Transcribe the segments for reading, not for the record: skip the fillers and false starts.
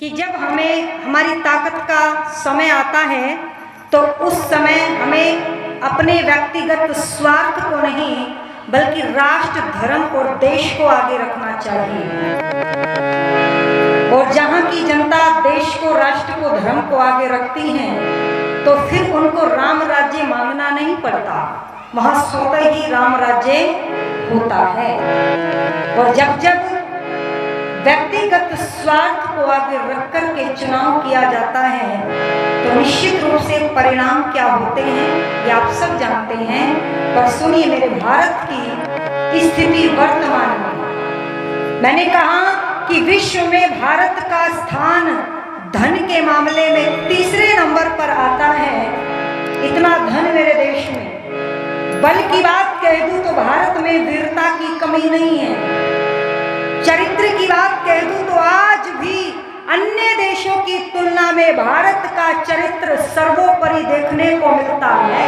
कि जब हमें हमारी ताकत का समय आता है तो उस समय हमें अपने व्यक्तिगत स्वार्थ को नहीं बल्कि राष्ट्र, धर्म और देश को आगे रखना चाहिए। और जहाँ की जनता देश को, राष्ट्र को, धर्म को आगे रखती है तो फिर उनको राम राज्य मांगना नहीं पड़ता, वहाँ स्वतः ही राम राज्य होता है। और जब जब व्यक्तिगत स्वार्थ को आगे रख कर के चुनाव किया जाता है तो निश्चित रूप से परिणाम क्या होते हैं ये आप सब जानते हैं। पर सुनिए मेरे भारत की स्थिति वर्तमान में। मैंने कहा कि विश्व में भारत का स्थान धन के मामले में तीसरे नंबर पर आता है। इतना धन मेरे देश में। बल की बात कह दूं तो भारत में वीरता की कमी नहीं है। चरित्र की बात कह दूं तो आज भी अन्य देशों की तुलना में भारत का चरित्र सर्वोपरि देखने को मिलता है।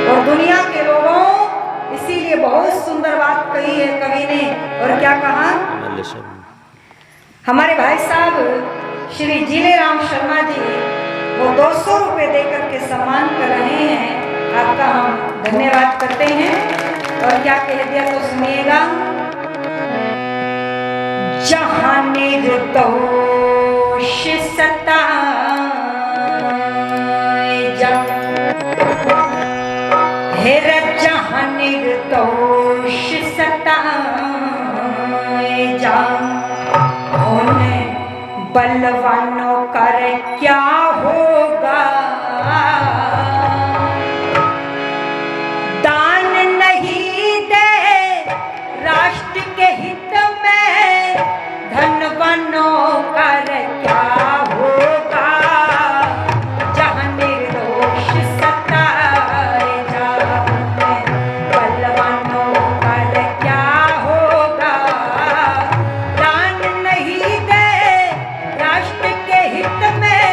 और दुनिया के लोगों, इसीलिए बहुत सुंदर बात कही है कवि ने। और क्या कहा? हमारे भाई साहब श्री जिलेराम शर्मा जी वो 200 रुपये देकर के सम्मान कर रहे हैं। आपका हम धन्यवाद करते हैं। और क्या कह दिया तो सुनिएगा। जहाँ निर्दोष सताए जा, हेरा जहाँ निर्दोष सताए जा, उन्हें बलवानों कर क्या होगा। दान नहीं दे राष्ट्र के हित में, धनवानों कर क्या होगा। जहाँ निर्दोष सताए जा, बलवानों कर क्या होगा। दान नहीं दे राष्ट्र के हित में,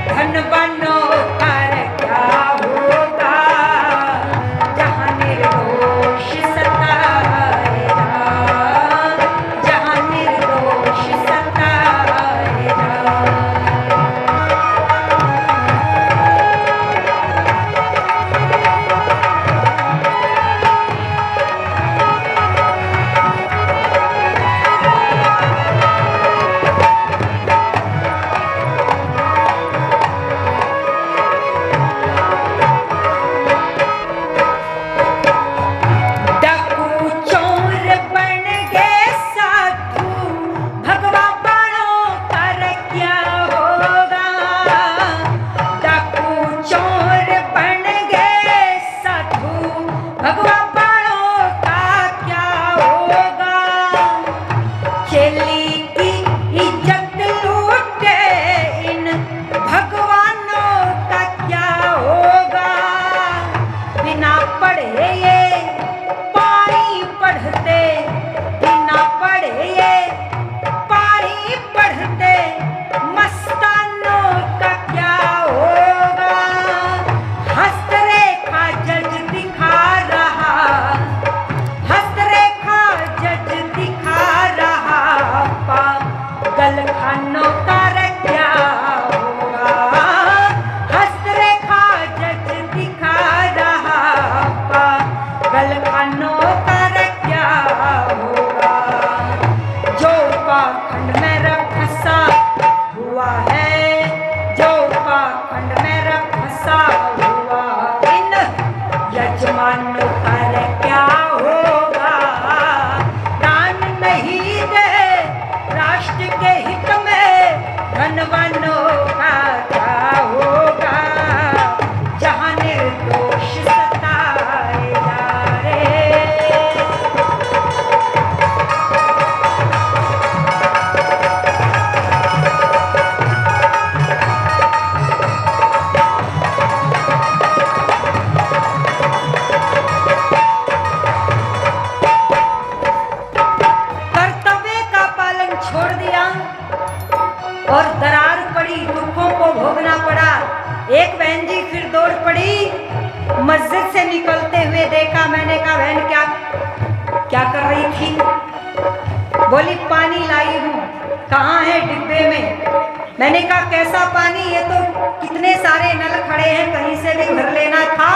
धनवानों कर क्या होगा। जहाँ निर्दोष सताए जा, जहाँ निर्दोष सताए जा। और दरार पड़ी, दुखों को भोगना पड़ा। एक बहन जी फिर दौड़ पड़ी, मस्जिद से निकलते हुए देखा। मैंने कहा बहन क्या क्या कर रही थी? बोली पानी लाई हूँ। कहाँ है डिब्बे में। मैंने कहा कैसा पानी, ये तो कितने सारे नल खड़े हैं, कहीं से भी भर लेना था।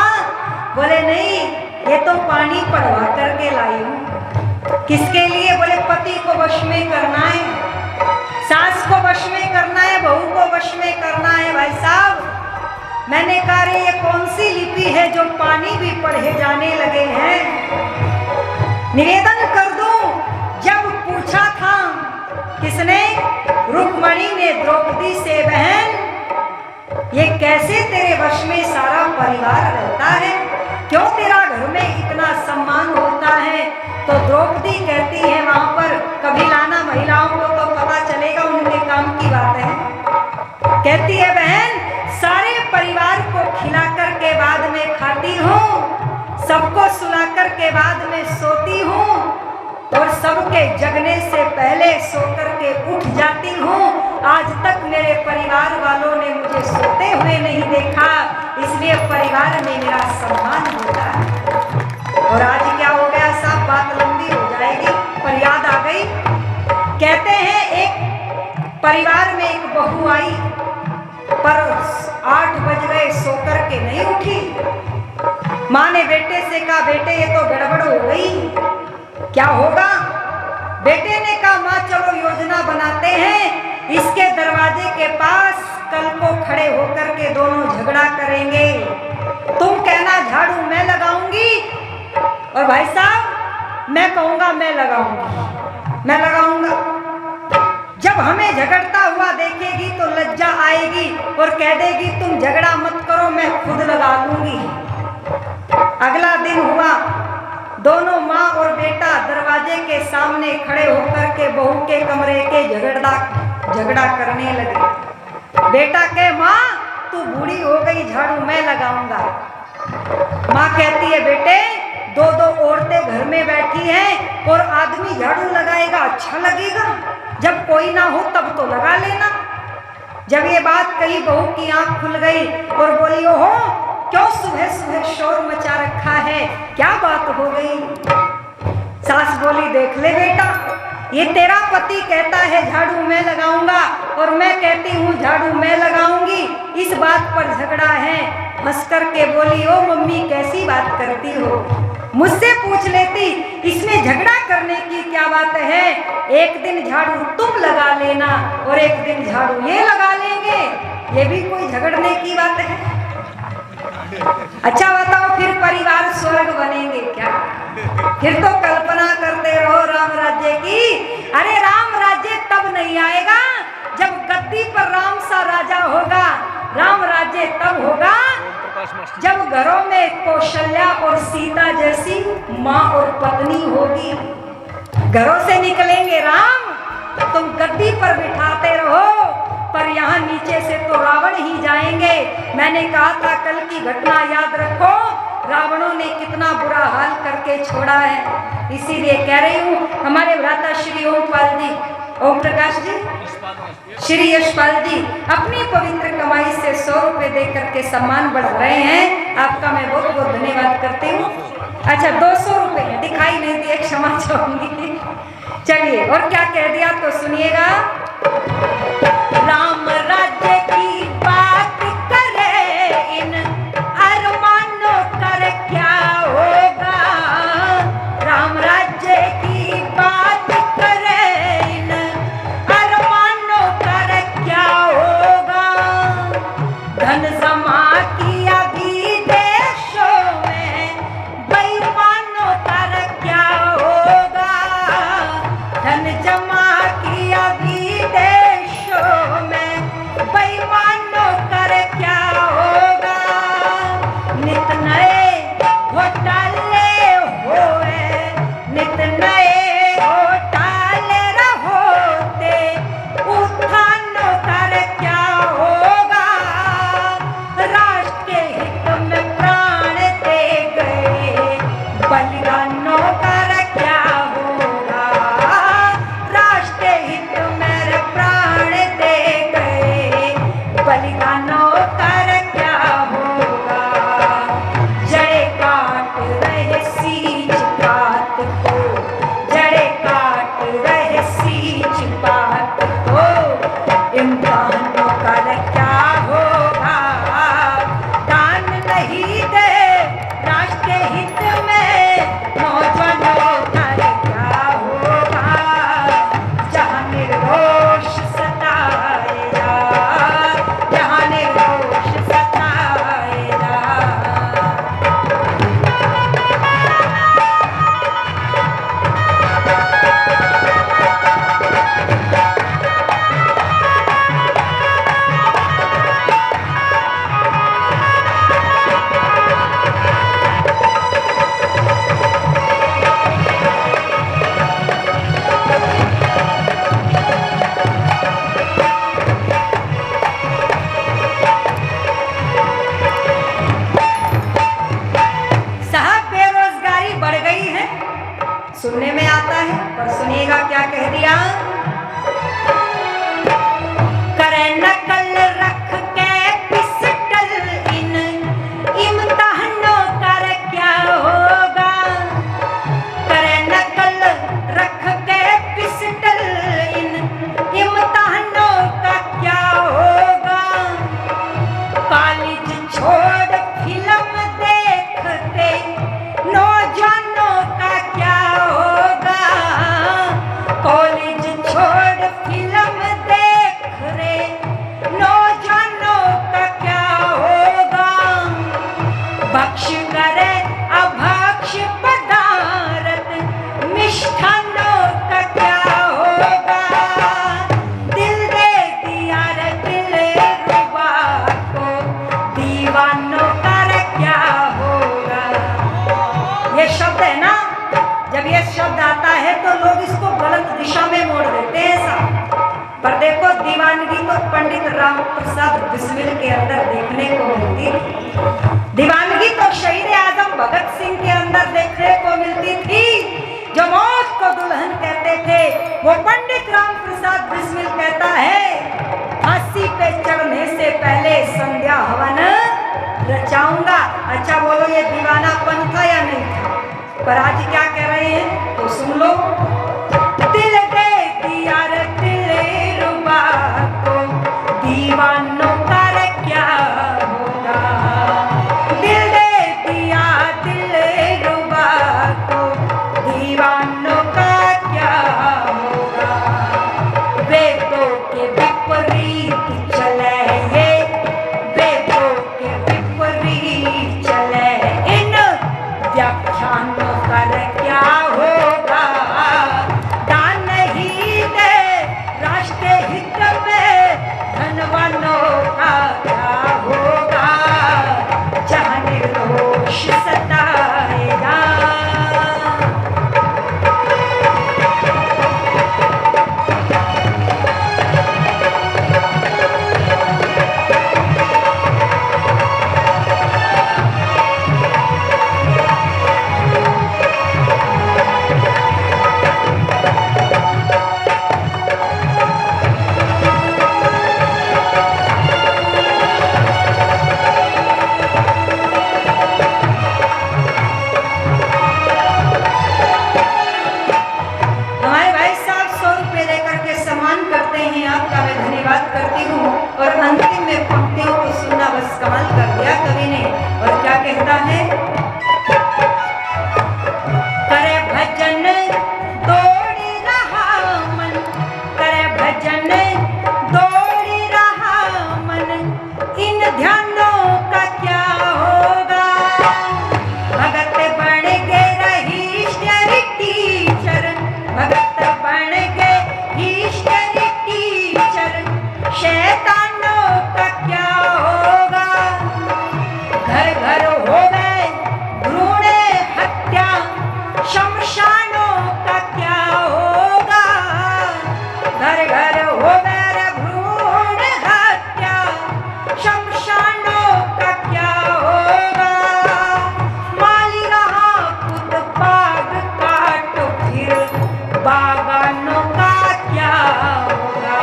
बोले नहीं, ये तो पानी पड़वा करके लाई हूँ। किसके लिए? बोले पति को वश में करना है, सास को वश में करना है, बहू को वश में करना है। भाई साहब, मैंने कहा रे ये कौन सी लिपि है जो पानी भी पढ़े जाने लगे हैं। निवेदन कर दूं, जब पूछा था किसने? रुक्मणी ने द्रौपदी से, बहन ये कैसे तेरे वश में सारा परिवार रहता है, क्यों तेरा घर में इतना सम्मान होता है? तो द्रौपदी कहती है, वहां पर कभी लाना महिलाओं को तो पता चलेगा, उनके काम की बात है। कहती है बहन, सारे परिवार को खिलाकर के बाद में खाती हूँ, सबको सुलाकर के बाद में सोती हूँ, और सबके जगने से पहले सोकर के उठ जाती हूँ। आज तक मेरे परिवार वालों ने मुझे सोते हुए नहीं देखा, इसलिए परिवार में मेरा सम्मान होता है। और आज क्या हो गया साहब, बात लंबी हो जाएगी, पर याद आ गई। कहते हैं एक परिवार में एक बहू आई, पर 8 बज गए, सोकर के नहीं उठी। माँ ने बेटे से कहा, बेटे ये तो गड़बड़ हो गई, क्या होगा? बेटे ने कहा, माँ चलो योजना बनाते हैं, इसके दरवाजे के पास कल को खड़े होकर के दोनों झगड़ा करेंगे। तुम कहना झाड़ू मैं लगाऊंगी, और भाई साहब मैं कहूंगा मैं लगाऊंगी, मैं लगाऊंगा। जब हमें झगड़ता हुआ देखेगी तो लज्जा आएगी और कह देगी तुम झगड़ा मत करो, मैं खुद लगा लूंगी। अगला दिन हुआ, दोनों माँ और बेटा दरवाजे के सामने खड़े होकर के बहू के कमरे के झगड़ा करने लगे। बेटा कहे, माँ तू बूढ़ी हो गई, झाड़ू मैं लगाऊंगा। माँ कहती है, बेटे 2-2 औरतें घर में बैठी हैं और आदमी झाड़ू लगाएगा, अच्छा लगेगा? जब कोई ना हो तब तो लगा लेना। जब ये बात कही, बहू की आंख खुल गई और बोली, ओहो क्यों सुबह सुबह शोर मचा रखा है, क्या बात हो गई? सास बोली, देख ले बेटा, ये तेरा पति कहता है झाड़ू मैं लगाऊंगा और मैं कहती हूँ झाड़ू मैं लगाऊंगी, इस बात पर झगड़ा है। हंस करके बोली, ओ मम्मी कैसी बात करती हो, मुझसे पूछ लेती, इसमें झगड़ा करने की क्या बात है? एक दिन झाड़ू तुम लगा लेना और एक दिन झाड़ू ये लगा लेंगे, ये भी कोई झगड़ने की बात है? अच्छा बताओ, फिर परिवार स्वर्ग बनेंगे क्या? फिर तो कल्पना करते रहो राम राज्य की। अरे राम राज्य तब नहीं आएगा जब गद्दी पर राम सा राजा होगा। राम राज्य तब होगा जब घरों में कौशल्या और सीता जैसी माँ और पत्नी होगी। घरों से निकलेंगे राम, तुम गद्दी पर बिठाते रहो, पर यहाँ नीचे से तो रावण ही जाएंगे। मैंने कहा था कल की घटना याद रखो, रावणों ने कितना बुरा हाल करके छोड़ा है। इसीलिए कह रही हूँ, हमारे भ्राता श्री ओमपाल जी, ओम प्रकाश जी, श्री यशपाल जी अपनी पवित्र कमाई से 100 रुपए दे करके सम्मान बढ़ा रहे हैं। आपका मैं बहुत बहुत धन्यवाद करती हूँ। अच्छा 200 रुपए दिखाई नहीं दिए, क्षमा चाहूंगी। चलिए, और क्या कह दिया तो सुनिएगा। राम राज्य की बात करे, इन अरमानों कर क्या होगा? राम राज्य की बात करे, इन अरमानों कर क्या होगा? धन जमा किया विदेशों में, बेईमानों कर क्या होगा? धन जमा किया विदेशों में, बेईमानों कर क्या होगा? नित नए घोटाले होए, नित नए घोटाले होते, उत्थानों कर क्या होगा? राष्ट्र के हित में प्राण दे गए, बलिदानों कर क्या होगा? राष्ट्र के हित में प्राण दे गए, बलिदानों कर क्या होगा? जड़े काट रहे सींच पात को, जड़े काट रहे सींच पात को, सुनने में आता है, पर सुनिएगा क्या कह दिया। करे नकल रख के पिस्टल इन इम्तिहानों कर क्या होगा। करे नकल रख के पिस्टल इन इम्तिहानों का क्या होगा। कॉलेज छोड़ फिल्म देखते नौजवानों का क्या होगा। कॉलेज छोड़ फिल्म देख रहे नौजवानों का क्या होगा। बख्श करे अभक्ष पदार्थ मिष्ठानों का क्या होगा। दिल दे दिया रे दिलरुबा को दीवानों का क्या होगा। ये शब्द है ना, जब ये शब्द आता है तो लोग इसको गलत दिशा में मोड़ देते हैं साहब। पर देखो दीवानगी तो पंडित राम प्रसाद बिस्मिल के अंदर देखने को मिलती थी। दीवानगी तो शहीद आजम भगत सिंह के अंदर देखने को मिलती थी। जो मौत को दुल्हन कहते थे वो पंडित राम प्रसाद बिस्मिल कहता है फांसी पे चढ़ने से पहले संध्या हवन रचाऊंगा। अच्छा बोलो ये दीवानापन था या नहीं था। पर आज क्या कह रहे हैं तो सुन लो। दिल दे दिया रे दिलरुबा को दीवानों का क्या होगा। दिल दे दिया दिलरुबा को दीवानों का क्या होगा। वेदों के विपरीत चले ये, वेदों के विपरीत चले इन व्याख्यानों पर क्या होगा। दान ही दे राष्ट्र हित में धनवानों का क्या होगा। जहाँ निर्दोष सताएगा। हमारे भाई साहब 100 रुपए लेकर के सम्मान करते हैं, आपका मैं धन्यवाद करती हूँ। और अंतिम में पंक्तियों को सुनना बस कमाल कर दिया कवि ने। और क्या कहता है। करे भजन दौड़ी रहा मन, करे भजन दौड़ी रहा मन इन ध्यानों का क्या होगा। भगत बन गए रजिस्टर टीचर, भगत बन गए हिस्ट्री टीचर शैतानों का क्या होगा। घर घर हो गए भ्रूण हत्या शमशानों का क्या होगा। घर घर हो गए भ्रूण हत्या शमशानों का क्या होगा। माली रहा खुद बाग काट फिर बागानों का क्या होगा।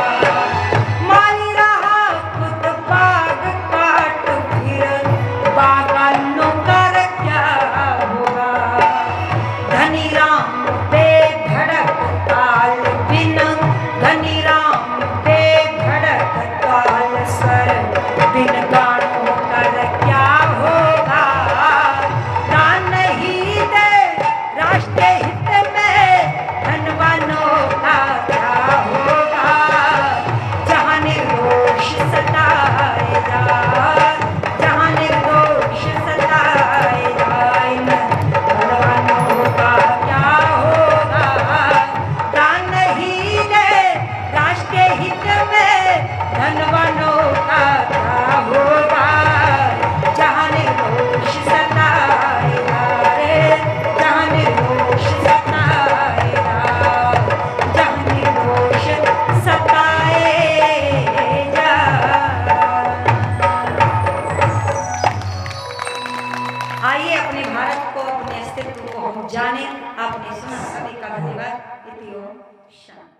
माली रहा खुद बाग काट फिर बागानों का क्या होगा। धनी राम बेधड़क ताल बिन, धनी राम बेधड़क ताल स्वर बिन गानों का क्या होगा। दान ही दे राष्ट्र हित में धनवानों का क्या होगा। जहाँ निर्दोष सताएगा, जहाँ निर्दोष सताएगा इन धनवानों का क्या होगा। दान ही दे राष्ट्र हित में धनवानों का क्या होगा। जहाँ निर्दोष सताएगा रे, जहाँ निर्दोष धन्यवाद। इति ओम शांति।